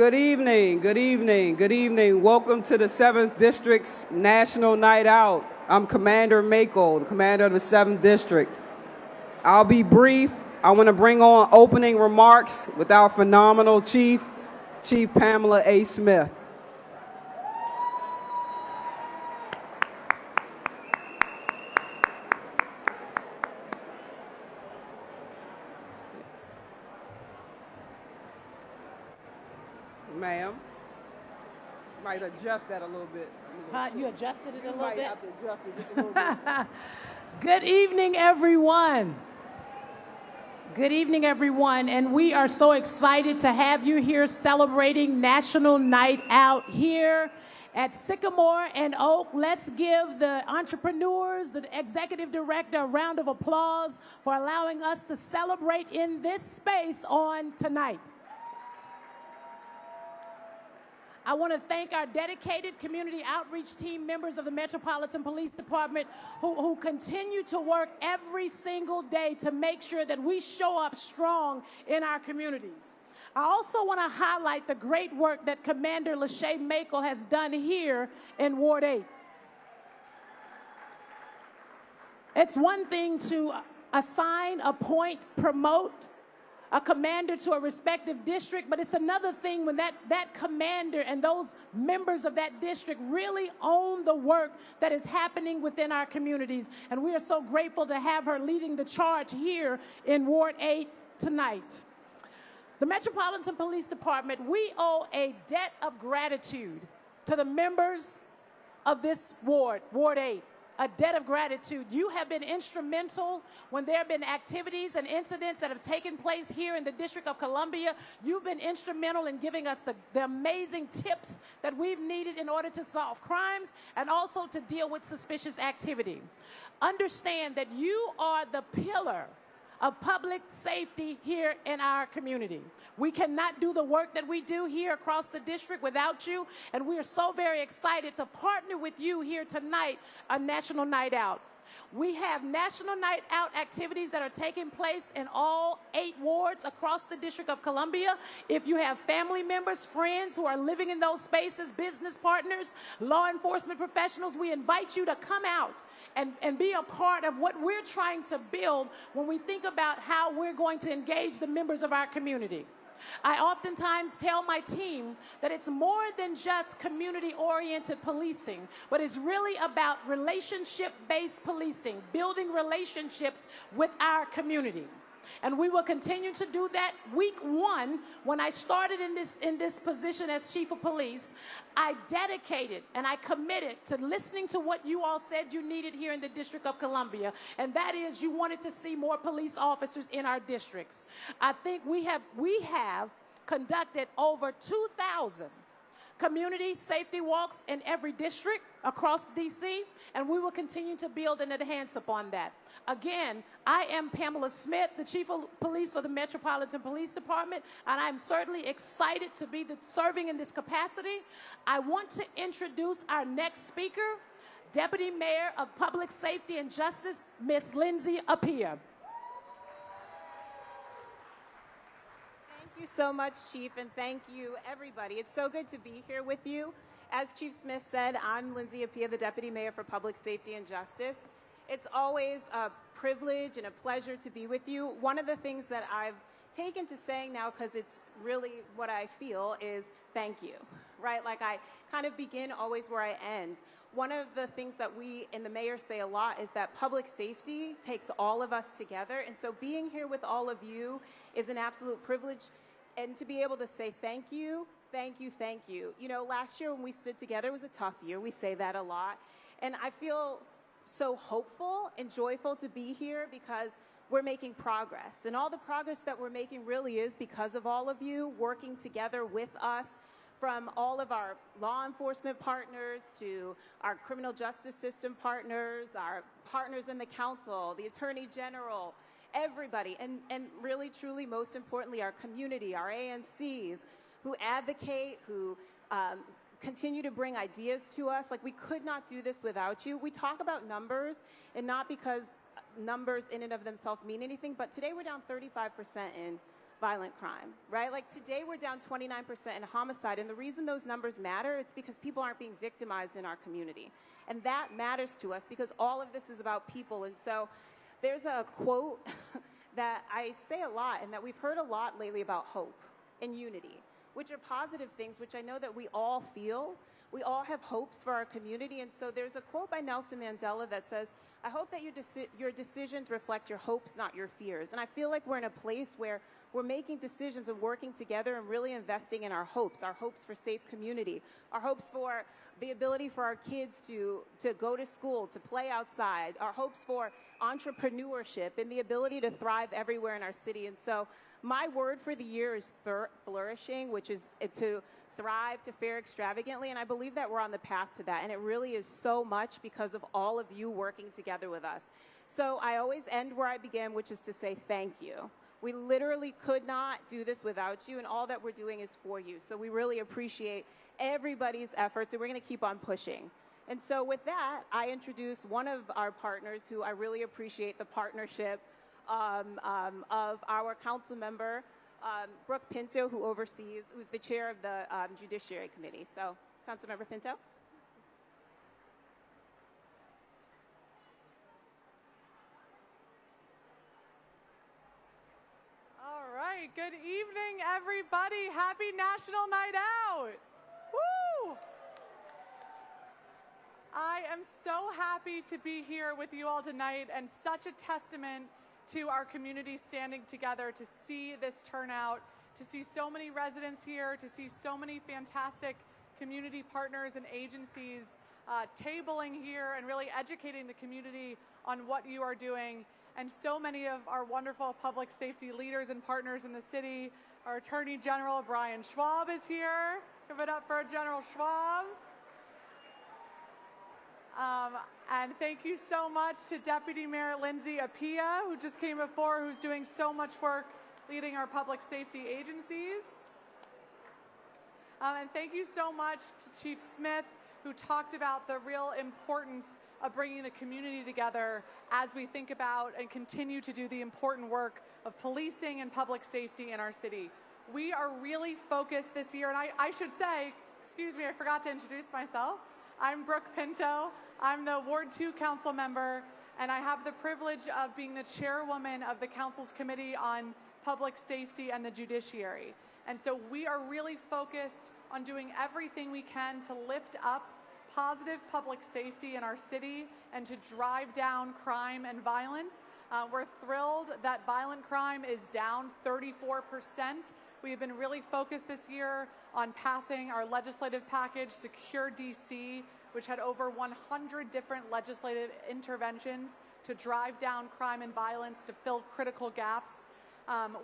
Good evening, good evening, good evening. Welcome to the 7th District's National Night Out. I'm Commander Mako, the commander of the 7th District. I'll be brief. I want to bring on opening remarks with our phenomenal chief, Chief Pamela A. Smith. Ma'am, might adjust that a little bit. You adjusted it a little bit? You might have to adjust it just a little bit. Good evening, everyone. Good evening, everyone. And we are so excited to have you here celebrating National Night Out here at Sycamore and Oak. Let's give the entrepreneurs, the executive director, a round of applause for allowing us to celebrate in this space on tonight. I want to thank our dedicated community outreach team members of the Metropolitan Police Department who continue to work every single day to make sure that we show up strong in our communities. I also want to highlight the great work that Commander Lachey Makel has done here in Ward 8. It's one thing to assign, appoint, promote a commander to a respective district, but it's another thing when that commander and those members of that district really own the work that is happening within our communities. And we are so grateful to have her leading the charge here in Ward 8 tonight. The Metropolitan Police Department, we owe a debt of gratitude to the members of this ward, Ward 8. A debt of gratitude. You have been instrumental when there have been activities and incidents that have taken place here in the District of Columbia. You've been instrumental in giving us the amazing tips that we've needed in order to solve crimes and also to deal with suspicious activity. Understand that you are the pillar of public safety here in our community. We cannot do the work that we do here across the district without you, and we are so very excited to partner with you here tonight on National Night Out. We have National Night Out activities that are taking place in all 8 wards across the District of Columbia. If you have family members, friends who are living in those spaces, business partners, law enforcement professionals, we invite you to come out and be a part of what we're trying to build when we think about how we're going to engage the members of our community. I oftentimes tell my team that it's more than just community-oriented policing, but it's really about relationship-based policing, building relationships with our community. And we will continue to do that. Week 1, when I started in this position as chief of police, I dedicated and I committed to listening to what you all said you needed here in the District of Columbia, and that is you wanted to see more police officers in our districts. I think we have conducted over 2,000 community safety walks in every district across D.C., and we will continue to build and enhance upon that. Again, I am Pamela Smith, the Chief of Police for the Metropolitan Police Department, and I'm certainly excited to be serving in this capacity. I want to introduce our next speaker, Deputy Mayor of Public Safety and Justice, Ms. Lindsay Appiah. Thank you so much, Chief, and thank you, everybody. It's so good to be here with you. As Chief Smith said, I'm Lindsay Appiah, the Deputy Mayor for Public Safety and Justice. It's always a privilege and a pleasure to be with you. One of the things that I've taken to saying now, because it's really what I feel, is thank you, right? Like I kind of begin always where I end. One of the things that we in the mayor say a lot is that public safety takes all of us together. And so being here with all of you is an absolute privilege. And to be able to say thank you, thank you, thank you. You know, last year when we stood together was a tough year. We say that a lot. And I feel so hopeful and joyful to be here because we're making progress. And all the progress that we're making really is because of all of you working together with us, from all of our law enforcement partners to our criminal justice system partners, our partners in the council, the Attorney General, everybody, and really, truly, most importantly, our community, our ANCs, who advocate, who continue to bring ideas to us. Like, we could not do this without you. We talk about numbers, and not because numbers in and of themselves mean anything, but today we're down 35% in violent crime, right? Like today we're down 29% in homicide, and the reason those numbers matter is because people aren't being victimized in our community. And that matters to us because all of this is about people. And so there's a quote that I say a lot and that we've heard a lot lately about hope and unity, which are positive things, which I know that we all feel. We all have hopes for our community. And so there's a quote by Nelson Mandela that says, I hope that your decisions reflect your hopes, not your fears. And I feel like we're in a place where we're making decisions and working together and really investing in our hopes for safe community, our hopes for the ability for our kids to go to school, to play outside, our hopes for entrepreneurship and the ability to thrive everywhere in our city. And so my word for the year is flourishing, which is to thrive, to fare extravagantly, and I believe that we're on the path to that, and it really is so much because of all of you working together with us. So I always end where I began, which is to say thank you. We literally could not do this without you, and all that we're doing is for you. So we really appreciate everybody's efforts, and we're going to keep on pushing. And so with that, I introduce one of our partners who I really appreciate the partnership of our council member, Brooke Pinto, who's the chair of the Judiciary Committee. So, Councilmember Pinto. All right, good evening, everybody. Happy National Night Out. Woo! I am so happy to be here with you all tonight, and such a testament to our community standing together to see this turnout, to see so many residents here, to see so many fantastic community partners and agencies tabling here and really educating the community on what you are doing. And so many of our wonderful public safety leaders and partners in the city. Our Attorney General, Brian Schwab, is here. Give it up for General Schwab. And thank you so much to Deputy Mayor Lindsay Appiah, who just came before, who's doing so much work leading our public safety agencies. And thank you so much to Chief Smith, who talked about the real importance of bringing the community together as we think about and continue to do the important work of policing and public safety in our city. We are really focused this year, and I should say, excuse me, I forgot to introduce myself. I'm Brooke Pinto. I'm the Ward 2 council member, and I have the privilege of being the chairwoman of the council's committee on public safety and the judiciary. And so we are really focused on doing everything we can to lift up positive public safety in our city and to drive down crime and violence. We're thrilled that violent crime is down 34%. We have been really focused this year on passing our legislative package, Secure DC, which had over 100 different legislative interventions to drive down crime and violence, to fill critical gaps.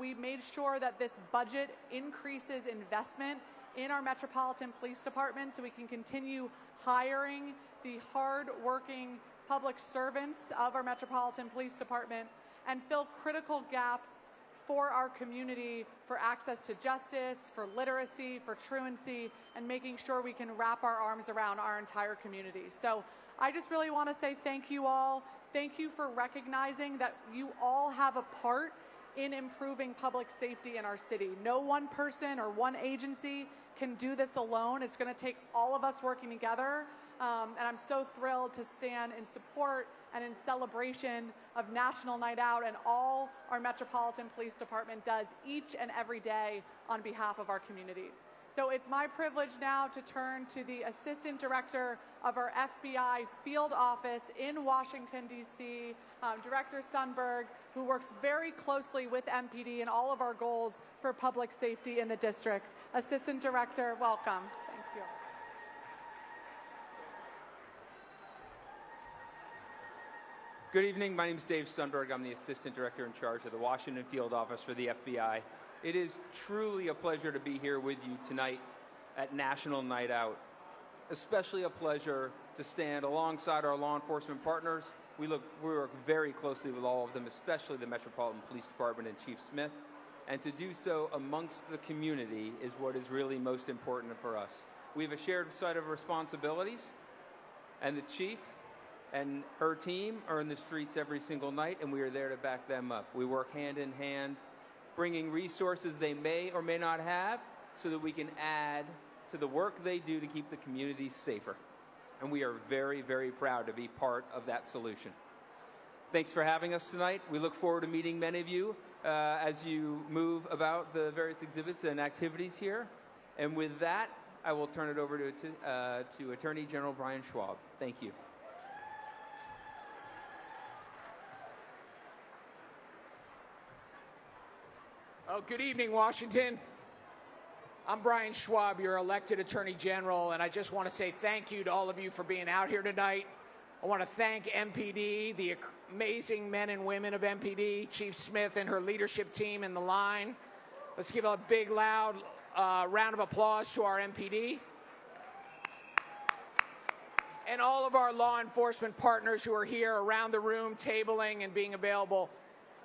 We made sure that this budget increases investment in our Metropolitan Police Department so we can continue hiring the hard-working public servants of our Metropolitan Police Department and fill critical gaps for our community, for access to justice, for literacy, for truancy, and making sure we can wrap our arms around our entire community. So I just really want to say thank you all. Thank you for recognizing that you all have a part in improving public safety in our city. No one person or one agency can do this alone. It's going to take all of us working together. And I'm so thrilled to stand in support and in celebration of National Night Out and all our Metropolitan Police Department does each and every day on behalf of our community. So it's my privilege now to turn to the Assistant Director of our FBI field office in Washington, D.C., Director Sundberg, who works very closely with MPD and all of our goals for public safety in the district. Assistant Director, welcome. Thank you. Good evening. My name is Dave Sundberg. I'm the Assistant Director in charge of the Washington Field Office for the FBI. It is truly a pleasure to be here with you tonight at National Night Out. Especially a pleasure to stand alongside our law enforcement partners. We work very closely with all of them, especially the Metropolitan Police Department and Chief Smith. And to do so amongst the community is what is really most important for us. We have a shared set of responsibilities, and the Chief and her team are in the streets every single night, and we are there to back them up. We work hand in hand bringing resources they may or may not have so that we can add to the work they do to keep the community safer. And we are very, very proud to be part of that solution. Thanks for having us tonight. We look forward to meeting many of you as you move about the various exhibits and activities here. And with that, I will turn it over to Attorney General Brian Schwab. Thank you. Oh, good evening, Washington. I'm Brian Schwab, your elected Attorney General, and I just want to say thank you to all of you for being out here tonight. I want to thank MPD, the amazing men and women of MPD, Chief Smith and her leadership team in the line. Let's give a big, loud round of applause to our MPD. And all of our law enforcement partners who are here around the room, tabling and being available.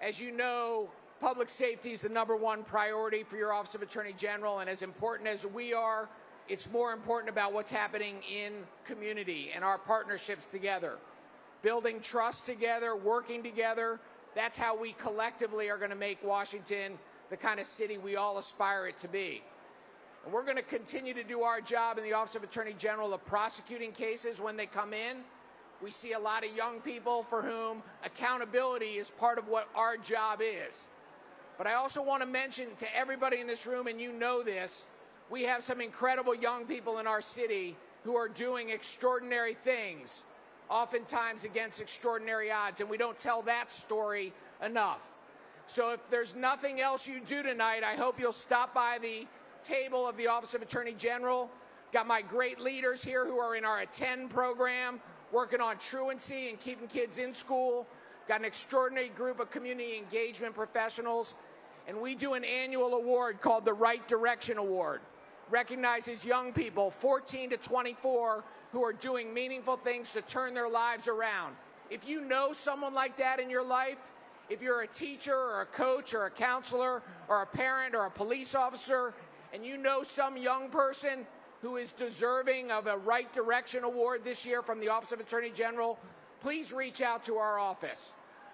As you know, public safety is the #1 priority for your Office of Attorney General, and as important as we are, it's more important about what's happening in community and our partnerships together. Building trust together, working together, that's how we collectively are going to make Washington the kind of city we all aspire it to be. And we're going to continue to do our job in the Office of Attorney General of prosecuting cases when they come in. We see a lot of young people for whom accountability is part of what our job is. But I also want to mention to everybody in this room, and you know this, we have some incredible young people in our city who are doing extraordinary things, oftentimes against extraordinary odds, and we don't tell that story enough. So if there's nothing else you do tonight, I hope you'll stop by the table of the Office of Attorney General. Got my great leaders here who are in our Attend program, working on truancy and keeping kids in school. Got an extraordinary group of community engagement professionals. And we do an annual award called the Right Direction Award. Recognizes young people, 14 to 24, who are doing meaningful things to turn their lives around. If you know someone like that in your life, if you're a teacher or a coach or a counselor or a parent or a police officer, and you know some young person who is deserving of a Right Direction Award this year from the Office of Attorney General, please reach out to our office.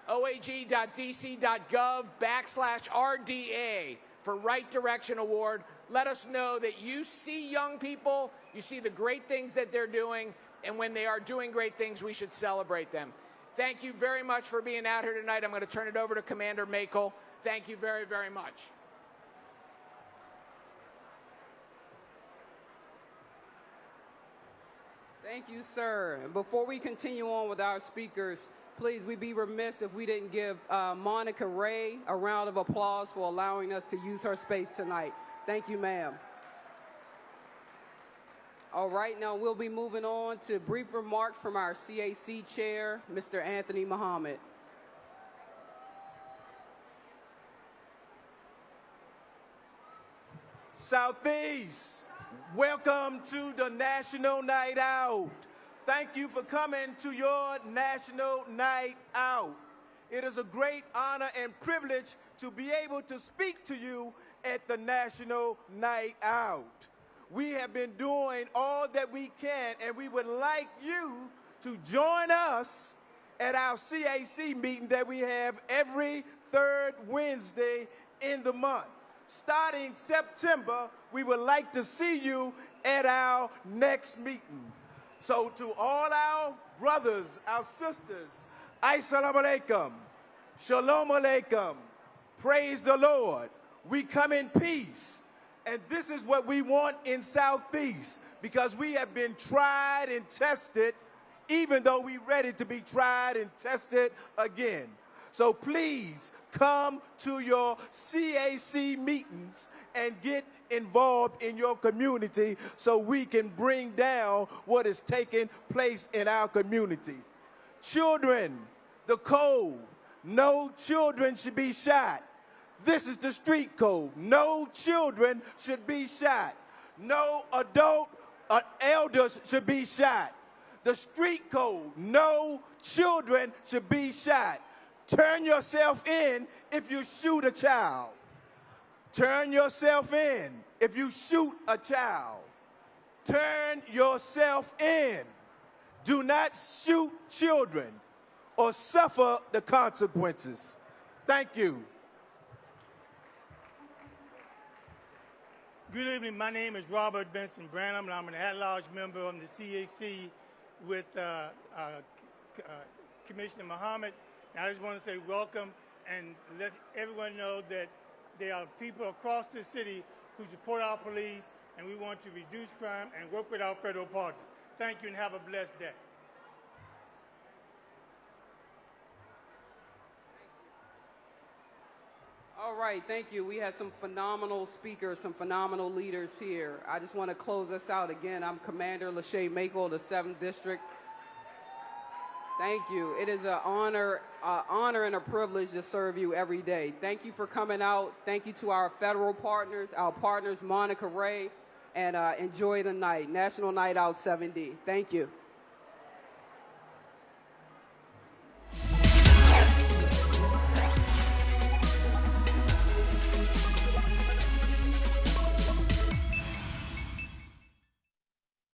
OAG.dc.gov/RDA for Right Direction Award. Let us know that you see young people, you see the great things that they're doing, and when they are doing great things, we should celebrate them. Thank you very much for being out here tonight. I'm going to turn it over to Commander Makel. Thank you very, very much. Thank you, sir. And before we continue on with our speakers, please, we'd be remiss if we didn't give Monica Ray a round of applause for allowing us to use her space tonight. Thank you, ma'am. All right, now we'll be moving on to brief remarks from our CAC chair, Mr. Anthony Muhammad. Southeast, welcome to the National Night Out. Thank you for coming to your National Night Out. It is a great honor and privilege to be able to speak to you at the National Night Out. We have been doing all that we can, and we would like you to join us at our CAC meeting that we have every third Wednesday in the month. Starting September, we would like to see you at our next meeting. So to all our brothers, our sisters, Assalamu alaikum, Shalom alaikum, praise the Lord. We come in peace. And this is what we want in Southeast, because we have been tried and tested, even though we're ready to be tried and tested again. So please come to your CAC meetings and get involved in your community so we can bring down what is taking place in our community. Children, the code. No children should be shot. This is the street code. No children should be shot. No adult elders should be shot. The street code. No children should be shot. Turn yourself in if you shoot a child. Turn yourself in if you shoot a child. Turn yourself in. Do not shoot children or suffer the consequences. Thank you. Good evening. My name is Robert Benson Branham, and I'm an at-large member of the CHC with Commissioner Muhammad. And I just want to say welcome and let everyone know that there are people across the city who support our police, and we want to reduce crime and work with our federal partners. Thank you and have a blessed day. All right, thank you. We had some phenomenal speakers, some phenomenal leaders here. I just want to close us out again. I'm Commander Lachey Mako of the 7th District. Thank you. It is an honor and a privilege to serve you every day. Thank you for coming out. Thank you to our federal partners, Monica Ray, and enjoy the night. National Night Out 7D. Thank you.